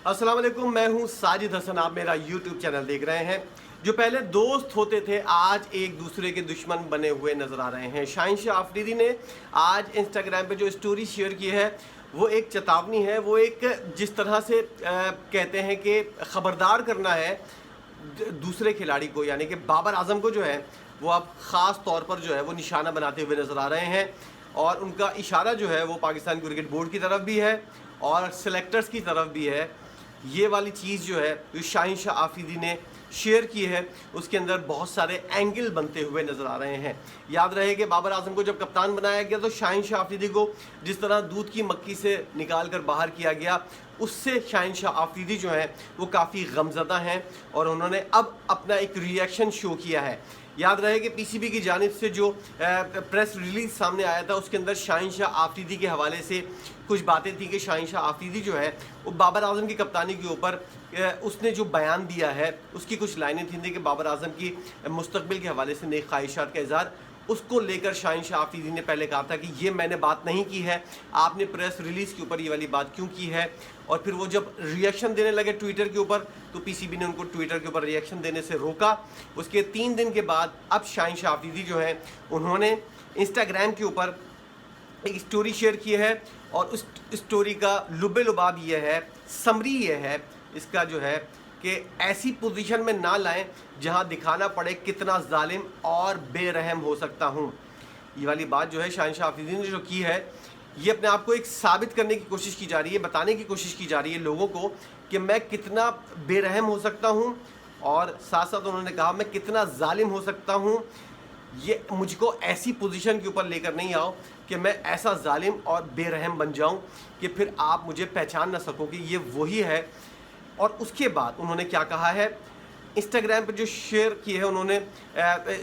अस्सलाम वालेकुम, मैं हूं साजिद हसन। आप मेरा यूट्यूब चैनल देख रहे हैं। जो पहले दोस्त होते थे आज एक दूसरे के दुश्मन बने हुए नज़र आ रहे हैं। शाहीन शाह आफरीदी ने आज इंस्टाग्राम पे जो स्टोरी शेयर की है वो एक चेतावनी है, वो एक जिस तरह से कहते हैं कि ख़बरदार करना है दूसरे खिलाड़ी को, यानी कि बाबर आजम को जो है वो अब ख़ास तौर पर जो है वो निशाना बनाते हुए नज़र आ रहे हैं। और उनका इशारा जो है वो पाकिस्तान क्रिकेट बोर्ड की तरफ भी है और सेलेक्टर्स की तरफ भी है। ये वाली चीज़ जो है जो शाहीन शाह आफरीदी ने शेयर की है उसके अंदर बहुत सारे एंगल बनते हुए नज़र आ रहे हैं। याद रहे कि बाबर आजम को जब कप्तान बनाया गया तो शाहीन शाह आफरीदी को जिस तरह दूध की मक्खी से निकाल कर बाहर किया गया, उससे शाहीन शाह आफरीदी जो हैं वो काफ़ी गमज़दा हैं और उन्होंने अब अपना एक रिएक्शन शो किया है। याद रहे कि पीसीबी की जानिब से जो प्रेस रिलीज सामने आया था उसके अंदर शाहीन शाह आफरीदी के हवाले से कुछ बातें थी कि शाहीन शाह आफरीदी जो है वो बाबर आजम की कप्तानी के ऊपर उसने जो बयान दिया है उसकी कुछ लाइनें थी कि बाबर आजम की मुस्तकबिल के हवाले से नेक ख्वाहिशात का इज़हार, उसको लेकर शाहीन शाह आफरीदी ने पहले कहा था कि ये मैंने बात नहीं की है, आपने प्रेस रिलीज़ के ऊपर ये वाली बात क्यों की है। और फिर वो जब रिएक्शन देने लगे ट्विटर के ऊपर तो पीसीबी ने उनको ट्विटर के ऊपर रिएक्शन देने से रोका। उसके 3 दिन के बाद अब शाहीन शाह आफरीदी जो हैं उन्होंने इंस्टाग्राम के ऊपर एक स्टोरी शेयर की है और उस स्टोरी का लुबे लुबाब ये है, समरी ये है इसका जो है कि ऐसी पोजीशन में ना लाएं जहां दिखाना पड़े कितना जालिम और बेरहम हो सकता हूं। ये वाली बात जो है शाहीन शाह आफरीदी ने जो की है ये अपने आप को एक साबित करने की कोशिश की जा रही है, बताने की कोशिश की जा रही है लोगों को कि मैं कितना बेरहम हो सकता हूं और साथ साथ उन्होंने कहा मैं कितना जालिम हो सकता हूं। ये मुझको ऐसी पोजीशन के ऊपर लेकर नहीं आओ कि मैं ऐसा जालिम और बेरहम बन जाऊं कि फिर आप मुझे पहचान ना सको कि ये वही है। और उसके बाद उन्होंने क्या कहा है इंस्टाग्राम पर जो शेयर की है उन्होंने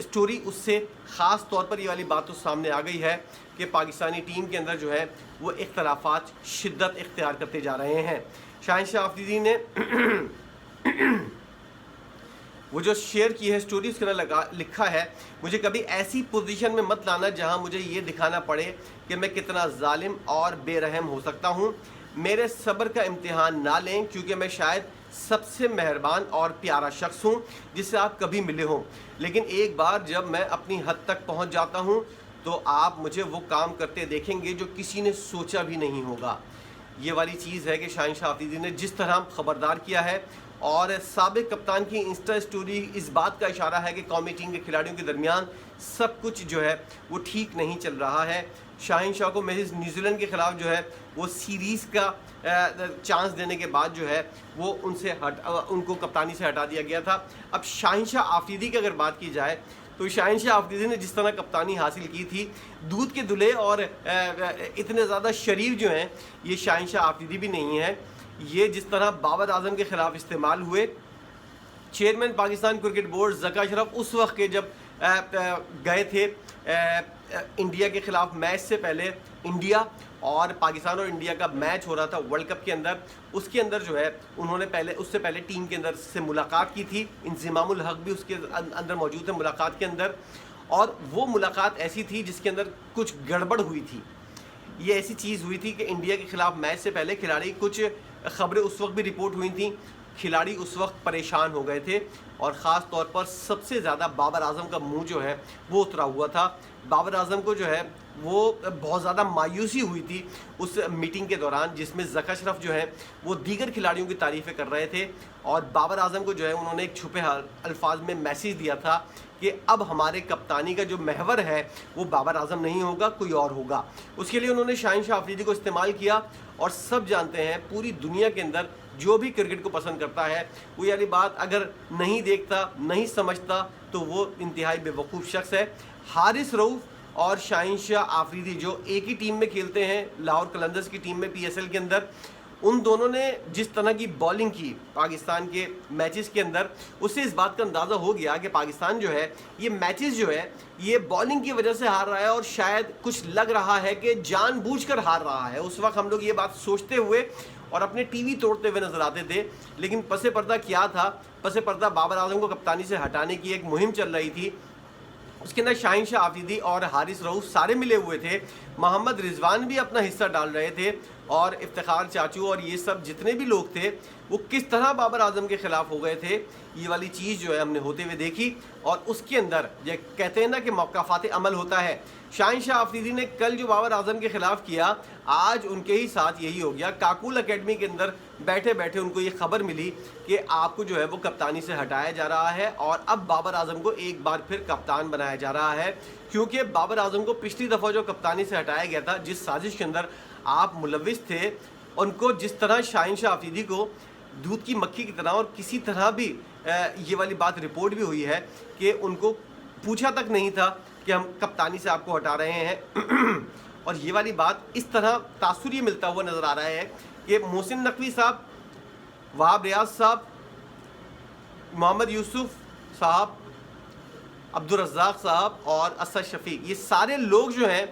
स्टोरी, उससे ख़ास तौर पर ये वाली बात तो सामने आ गई है कि पाकिस्तानी टीम के अंदर जो है वो इख्तलाफात शिद्दत इख्तियार करते जा रहे हैं। शाहीन शाह आफरीदी ने वो जो शेयर की है स्टोरी उसके अंदर लिखा है मुझे कभी ऐसी पोजीशन में मत लाना जहां मुझे ये दिखाना पड़े कि मैं कितना जालिम और बेरहम हो सकता हूं। मेरे सब्र का इम्तिहान ना लें क्योंकि मैं शायद सबसे मेहरबान और प्यारा शख्स हूं जिससे आप कभी मिले हों, लेकिन एक बार जब मैं अपनी हद तक पहुंच जाता हूं तो आप मुझे वो काम करते देखेंगे जो किसी ने सोचा भी नहीं होगा। ये वाली चीज़ है कि शाहीन शाह आफरीदी ने जिस तरह ख़बरदार किया है और साबिक कप्तान की इंस्टा स्टोरी इस बात का इशारा है कि कौमी टीम के खिलाड़ियों के दरमियान सब कुछ जो है वो ठीक नहीं चल रहा है। शाहीन शाह को महज न्यूजीलैंड के ख़िलाफ़ जो है वो सीरीज़ का चांस देने के बाद जो है वो उनको कप्तानी से हटा दिया गया था। अब शाहीन शाह आफरीदी की अगर बात की जाए तो शाहीन शाह आफरीदी ने जिस तरह कप्तानी हासिल की थी, दूध के दुल्हे और इतने ज़्यादा शरीफ जो हैं ये शाहीन शाह आफरीदी भी नहीं है। ये जिस तरह बाबर आजम के ख़िलाफ़ इस्तेमाल हुए, chairman Pakistan cricket board Zaka Ashraf उस वक्त के जब गए थे इंडिया के ख़िलाफ़ मैच से पहले, इंडिया और पाकिस्तान और इंडिया का मैच हो रहा था वर्ल्ड कप के अंदर, उसके अंदर जो है उन्होंने उससे पहले टीम के अंदर से मुलाकात की थी। इंज़िमामुल हक भी उसके अंदर मौजूद है मुलाकात के अंदर, और वो मुलाकात ऐसी थी जिसके अंदर कुछ गड़बड़ हुई थी। ये ऐसी चीज़ हुई थी कि इंडिया के ख़िलाफ़ मैच से पहले खिलाड़ी, कुछ ख़बरें उस वक्त भी रिपोर्ट हुई थी, खिलाड़ी उस वक्त परेशान हो गए थे और ख़ास तौर पर सबसे ज़्यादा बाबर आजम का मुंह जो है वो उतरा हुआ था। बाबर आजम को जो है वो बहुत ज़्यादा मायूसी हुई थी उस मीटिंग के दौरान जिसमें ज़का अशरफ जो है वो दीगर खिलाड़ियों की तारीफ़ें कर रहे थे और बाबर आजम को जो है उन्होंने एक छुपे अल्फाज में मैसेज दिया था कि अब हमारे कप्तानी का जो महवर है वो बाबर आजम नहीं होगा, कोई और होगा। उसके लिए उन्होंने शाहीन शाह आफरीदी को इस्तेमाल किया और सब जानते हैं पूरी दुनिया के अंदर जो भी क्रिकेट को पसंद करता है वो ये वाली बात अगर नहीं देखता, नहीं समझता तो वो इंतहाई बेवकूफ़ शख्स है। हारिस रऊफ़ और शाहीन शाह आफरीदी जो एक ही टीम में खेलते हैं, लाहौर कलंदर्स की टीम में PSL के अंदर, उन दोनों ने जिस तरह की बॉलिंग की पाकिस्तान के मैचेस के अंदर, उससे इस बात का अंदाज़ा हो गया कि पाकिस्तान जो है ये मैचेस जो है ये बॉलिंग की वजह से हार रहा है और शायद कुछ लग रहा है कि जानबूझकर हार रहा है। उस वक्त हम लोग ये बात सोचते हुए और अपने टीवी तोड़ते हुए नजर आते थे, लेकिन पसे पर्दा क्या था? पसे पर्दा बाबर आजम को कप्तानी से हटाने की एक मुहिम चल रही थी। उसके अंदर शाहीन शाह आफरीदी और हारिस रऊफ़ सारे मिले हुए थे, मोहम्मद रिजवान भी अपना हिस्सा डाल रहे थे اور افتخار چاچو اور یہ سب جتنے بھی لوگ تھے وہ کس طرح بابر اعظم کے خلاف ہو گئے تھے، یہ والی چیز جو ہے ہم نے ہوتے ہوئے دیکھی۔ اور اس کے اندر یہ کہتے ہیں نا کہ موقفات عمل ہوتا ہے، شاہین شاہ آفریدی نے کل جو بابر اعظم کے خلاف کیا، آج ان کے ہی ساتھ یہی ہو گیا۔ کاکول اکیڈمی کے اندر بیٹھے بیٹھے ان کو یہ خبر ملی کہ آپ کو جو ہے وہ کپتانی سے ہٹایا جا رہا ہے، اور اب بابر اعظم کو ایک بار پھر کپتان بنایا جا رہا ہے، کیونکہ بابر اعظم کو پچھلی دفعہ جو کپتانی سے ہٹایا گیا تھا، جس سازش کے اندر آپ ملوث تھے، ان کو جس طرح شاہین شاہ آفریدی کو دودھ کی مکھی کی طرح، اور کسی طرح بھی یہ والی بات رپورٹ بھی ہوئی ہے کہ ان کو پوچھا تک نہیں تھا کہ ہم کپتانی سے آپ کو ہٹا رہے ہیں۔ اور یہ والی بات اس طرح تاثر یہ ملتا ہوا نظر آ رہا ہے کہ محسن نقوی صاحب، وہاب ریاض صاحب، محمد یوسف صاحب، عبدالرزاق صاحب اور اسد شفیق، یہ سارے لوگ جو ہیں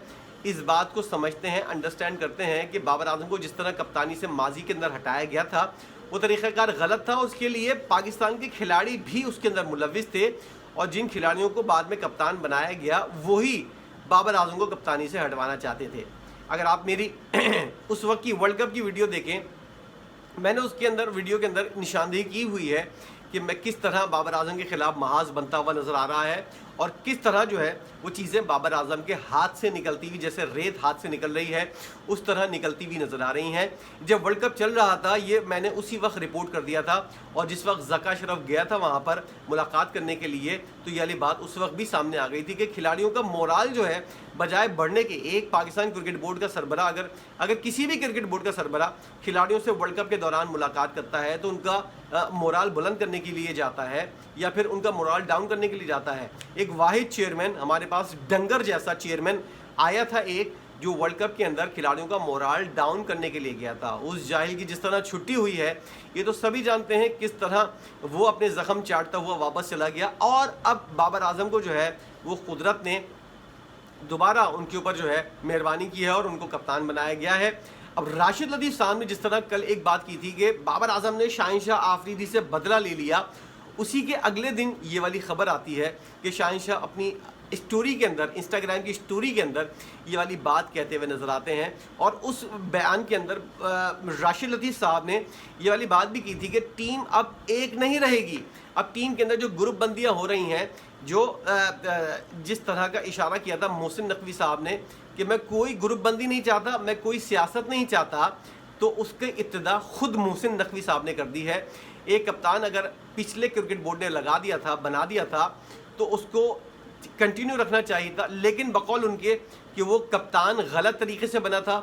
اس بات کو سمجھتے ہیں، انڈرسٹینڈ کرتے ہیں کہ بابر اعظم کو جس طرح کپتانی سے ماضی کے اندر ہٹایا گیا تھا وہ طریقہ کار غلط تھا۔ اس کے لیے پاکستان کے کھلاڑی بھی اس کے اندر ملوث تھے، اور جن کھلاڑیوں کو بعد میں کپتان بنایا گیا وہی بابر اعظم کو کپتانی سے ہٹوانا چاہتے تھے۔ اگر آپ میری اس وقت کی ورلڈ کپ کی ویڈیو دیکھیں، میں نے اس کے اندر ویڈیو کے اندر نشاندہی کی ہوئی ہے کہ میں کس طرح بابر اعظم کے خلاف محاذ بنتا ہوا نظر آ رہا ہے، اور کس طرح جو ہے وہ چیزیں بابر اعظم کے ہاتھ سے نکلتی ہوئی، جیسے ریت ہاتھ سے نکل رہی ہے اس طرح نکلتی ہوئی نظر آ رہی ہیں۔ جب ورلڈ کپ چل رہا تھا یہ میں نے اسی وقت رپورٹ کر دیا تھا، اور جس وقت زکا اشرف گیا تھا وہاں پر ملاقات کرنے کے لیے تو یہ والی بات اس وقت بھی سامنے آ گئی تھی کہ کھلاڑیوں کا مورال جو ہے بجائے بڑھنے کے، ایک پاکستان کرکٹ بورڈ کا سربراہ اگر کسی بھی کرکٹ بورڈ کا سربراہ کھلاڑیوں سے ورلڈ کپ کے دوران ملاقات کرتا ہے تو ان کا مورال بلند کرنے کے لیے جاتا ہے یا پھر ان کا مورال ڈاؤن کرنے کے لیے جاتا ہے۔ ایک واحد چیئرمین ہمارے پاس ڈنگر جیسا چیئرمین آیا تھا ایک، جو ورلڈ کپ کے اندر کھلاڑیوں کا مورال ڈاؤن کرنے کے لیے گیا تھا۔ اس جاہل کی جس طرح چھٹی ہوئی ہے یہ تو سبھی جانتے ہیں کس طرح وہ اپنے زخم چاٹتا ہوا واپس چلا گیا، اور اب بابر اعظم کو جو ہے وہ قدرت نے دوبارہ ان کے اوپر جو ہے مہربانی کی ہے اور ان کو کپتان بنایا گیا ہے۔ اب راشد لطیف صاحب نے جس طرح کل ایک بات کی تھی کہ بابر اعظم نے شاہین شاہ آفریدی سے بدلہ لے لیا، اسی کے اگلے دن یہ والی خبر آتی ہے کہ شاہین شاہ اپنی اسٹوری کے اندر، انسٹاگرام کی اسٹوری کے اندر یہ والی بات کہتے ہوئے نظر آتے ہیں، اور اس بیان کے اندر راشد لطیف صاحب نے یہ والی بات بھی کی تھی کہ ٹیم اب ایک نہیں رہے گی، اب ٹیم کے اندر جو گروپ بندیاں ہو رہی ہیں، جو جس طرح کا اشارہ کیا تھا محسن نقوی صاحب نے کہ میں کوئی گروپ بندی نہیں چاہتا، میں کوئی سیاست نہیں چاہتا، تو اس کی ابتدا خود محسن نقوی صاحب نے کر دی ہے۔ ایک کپتان اگر پچھلے کرکٹ بورڈ نے لگا دیا تھا، بنا دیا تھا، تو اس کو کنٹینیو رکھنا چاہیے تھا، لیکن بقول ان کے کہ وہ کپتان غلط طریقے سے بنا تھا،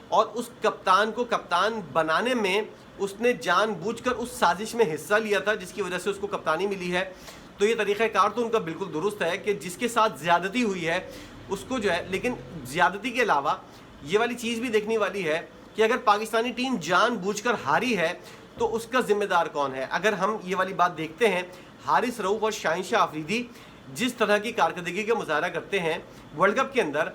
اور اس کپتان کو کپتان بنانے میں اس نے جان بوجھ کر اس سازش میں حصہ لیا تھا جس کی وجہ سے اس کو کپتانی ملی ہے۔ تو یہ طریقہ کار تو ان کا بالکل درست ہے کہ جس کے ساتھ زیادتی ہوئی ہے اس کو جو ہے، لیکن زیادتی کے علاوہ یہ والی چیز بھی دیکھنے والی ہے کہ اگر پاکستانی ٹیم جان بوجھ کر ہاری ہے تو اس کا ذمہ دار کون ہے۔ اگر ہم یہ والی بات دیکھتے ہیں، حارث رؤوف اور شاہین شاہ آفریدی جس طرح کی کارکردگی کا مظاہرہ کرتے ہیں ورلڈ کپ کے اندر،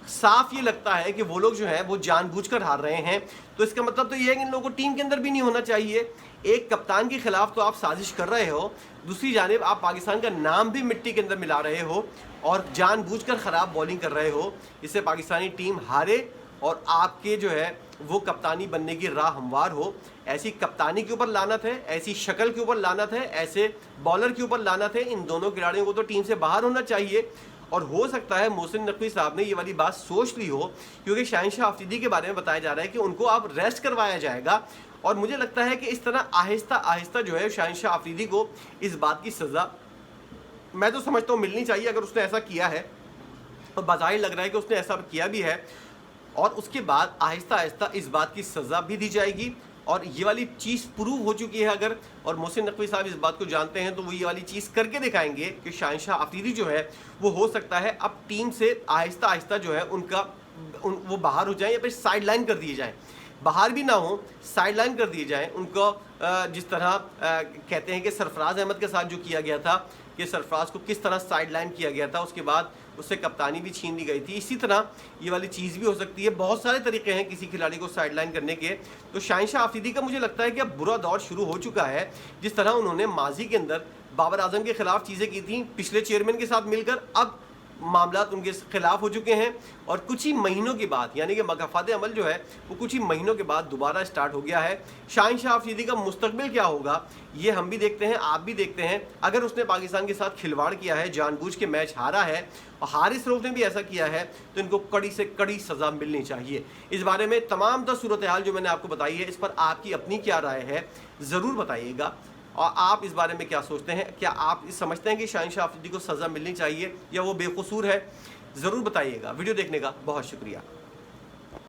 صاف یہ لگتا ہے کہ وہ لوگ جو ہیں وہ جان بوجھ کر ہار رہے ہیں۔ تو اس کا مطلب تو یہ ہے کہ ان لوگوں کو ٹیم کے اندر بھی نہیں ہونا چاہیے۔ ایک کپتان کے خلاف تو آپ سازش کر رہے ہو، دوسری جانب آپ پاکستان کا نام بھی مٹی کے اندر ملا رہے ہو اور جان بوجھ کر خراب بولنگ کر رہے ہو، اس سے پاکستانی ٹیم ہارے اور آپ کے جو ہے وہ کپتانی بننے کی راہ ہموار ہو۔ ایسی کپتانی کے اوپر لعنت ہے، ایسی شکل کے اوپر لعنت ہے، ایسے بالر کے اوپر لعنت ہے۔ ان دونوں کھلاڑیوں کو تو ٹیم سے باہر ہونا چاہیے، اور ہو سکتا ہے محسن نقوی صاحب نے یہ والی بات سوچ لی ہو، کیونکہ شاہین شاہ آفریدی کے بارے میں بتایا جا رہا ہے کہ ان کو اب ریسٹ کروایا جائے گا، اور مجھے لگتا ہے کہ اس طرح آہستہ آہستہ جو ہے شاہین شاہ آفریدی کو اس بات کی سزا میں تو سمجھتا ہوں ملنی چاہیے اگر اس نے ایسا کیا ہے، اور بظاہر لگ رہا ہے کہ اس نے ایسا کیا بھی ہے، اور اس کے بعد آہستہ آہستہ اس بات کی سزا بھی دی جائے گی۔ اور یہ والی چیز پروو ہو چکی ہے اگر، اور محسن نقوی صاحب اس بات کو جانتے ہیں، تو وہ یہ والی چیز کر کے دکھائیں گے کہ شاہین شاہ آفریدی جو ہے وہ ہو سکتا ہے اب ٹیم سے آہستہ آہستہ جو ہے وہ باہر ہو جائیں یا پھر سائڈ لائن کر دیے جائیں، باہر بھی نہ ہوں، سائڈ لائن کر دیے جائیں ان کو۔ جس طرح کہتے ہیں کہ سرفراز احمد کے ساتھ جو کیا گیا تھا کہ سرفراز کو کس طرح سائڈ لائن کیا گیا تھا، اس کے بعد اس سے کپتانی بھی چھین لی گئی تھی، اسی طرح یہ والی چیز بھی ہو سکتی ہے۔ بہت سارے طریقے ہیں کسی کھلاڑی کو سائڈ لائن کرنے کے۔ تو شاہین شاہ آفریدی کا مجھے لگتا ہے کہ اب برا دور شروع ہو چکا ہے، جس طرح انہوں نے ماضی کے اندر بابر اعظم کے خلاف چیزیں کی تھیں پچھلے چیئرمین کے ساتھ مل کر، اب मामलात उनके खिलाफ हो चुके हैं और कुछ ही महीनों के बाद, यानी कि मकाफात अमल जो है वो कुछ ही महीनों के बाद दोबारा स्टार्ट हो गया है। शाहिनशाह अफरीदी का मुस्तकबिल क्या होगा ये हम भी देखते हैं, आप भी देखते हैं। अगर उसने पाकिस्तान के साथ खिलवाड़ किया है, जानबूझ के मैच हारा है और हारिस रऊफ ने भी ऐसा किया है, तो इनको कड़ी से कड़ी सज़ा मिलनी चाहिए। इस बारे में तमाम सूरत हाल जो मैंने आपको बताई है, इस पर आपकी अपनी क्या राय है ज़रूर बताइएगा। और आप इस बारे में क्या सोचते हैं? क्या आप समझते हैं कि शाहिनशाह अफरीदी को सज़ा मिलनी चाहिए या वो बेकसूर है? ज़रूर बताइएगा। वीडियो देखने का बहुत शुक्रिया।